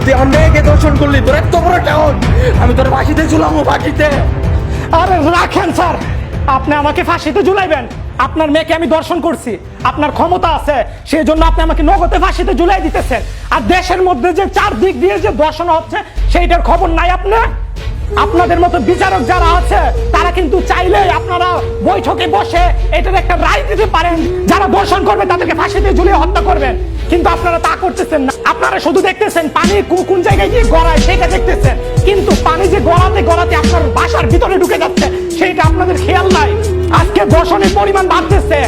তুই আমার মেয়েকে দর্শন করলি, তোর এত বড় টাউন, আমি তোর ফাঁসিতে ঝুলামো, ফাঁসিতে। আরে রাখেন স্যার, আপনি আমাকে ফাঁসিতে ঝুলাইবেন? আপনার মেয়েকে আমি দর্শন করছি, আপনার ক্ষমতা আছে, সেই জন্য আপনি আমাকে নগদে ফাঁসিতে ঝুলাই দিতেছেন। আর দেশের মধ্যে যে চারদিক দিয়ে যে দর্শন হচ্ছে সেইটার খবর নাই আপনার? আপনাদের মতো বিচারক যারা আছে তারা কিন্তু চাইলে আপনারা বৈঠকে বসে এটার একটা রায় দিতে পারেন, যারা দর্শন করবে তাদেরকে ফাঁসিতে ঝুলিয়ে হত্যা করবেন। কিন্তু আপনারা তা করতেছেন না, আপনারা শুধু দেখতেছেন পানি কোন জায়গায় গিয়ে গড়ায় সেটা দেখতেছেন, কিন্তু পানি যে গড়াতে গড়াতে আপনার বাসার ভিতরে ঢুকে যাচ্ছে সেইটা আপনাদের খেয়াল নাই। আজকে দর্শনের পরিমাণ বাড়তেছে।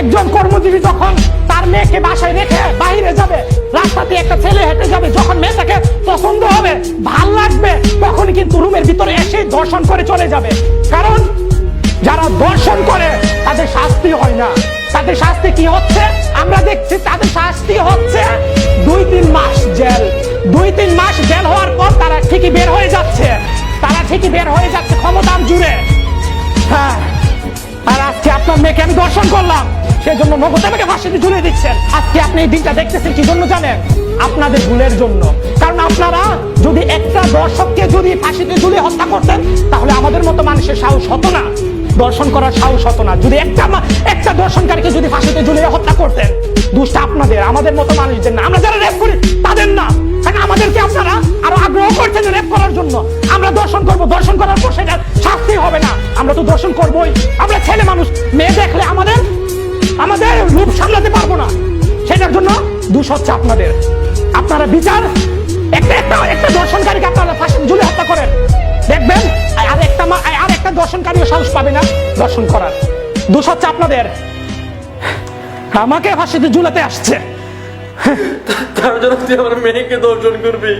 একজন কর্মজীবী যখন তার মেয়েকে বাসায় রেখে বাইরে যাবে, রাস্তাতে একটা ছেলে হেঁটে যাবে, যখন মেয়েটাকে পছন্দ হবে, ভাল লাগবে, তখনই কিন্তু রুমের ভিতরে এসে দর্শন করে চলে যাবে। কারণ যারা দর্শন করে তাদের শাস্তি হয় না। তাদের শাস্তি কি হচ্ছে আমরা দেখছি, তাদের শাস্তি হচ্ছে 2-3 মাস জেল। 2-3 মাস জেল হওয়ার পর তারা ঠিকই বের হয়ে যাচ্ছে, তারা ঠিকই বের হয়ে যাচ্ছে ক্ষমতার জুড়ে। হ্যাঁ, আর আজকে আপনার মেয়েকে আমি দর্শন করলাম, সেই জন্য নগদ আমাকে ফাঁসিতে ঝুলিয়ে দিচ্ছেন। আজকে আপনি এই দিনটা দেখতেছেন কি জন্য জানেন? আপনাদের ভুলের জন্য। কারণ আপনারা যদি একটা দর্শককে যদি ফাঁসিতে ঝুলিয়ে হত্যা করতেন তাহলে আমাদের মতো মানুষের সাহস হতো না, দর্শন করার সাহস হতো না। যদি একটা দর্শনকারীকে যদি ফাঁসিতে ঝুলিয়ে হত্যা করতেন, দোষটা আপনাদের, আমাদের মতো মানুষদের না। আমরা যারা রেপ করি তাদের না, কারণ আমাদেরকে আপনারা আরো আগ্রহ করছেন রেপ করার জন্য। আমরা দর্শন করব, দর্শন করার পর সেটা শাস্তি হবে না, আমরা তো দর্শন করবোই। আমরা ছেলে মানুষ, মেয়ে দেখলে আমাদের রূপ সামলাতে পারবো না, সেটার জন্য দোষ হচ্ছে আপনাদের। আপনারা বিচার একটা দর্শনকারীকে আপনারা ফাঁসিতে ঝুলিয়ে হত্যা করেন, দেখবেন আর একটা দর্শনকারীও সাহস পাবে না দর্শন করার। দোষ হচ্ছে আপনাদের। আমাকে ফাঁসিতে ঝুলাতে আসছে, তার জন্য তুই আমার মেয়েকে দর্শন করবি?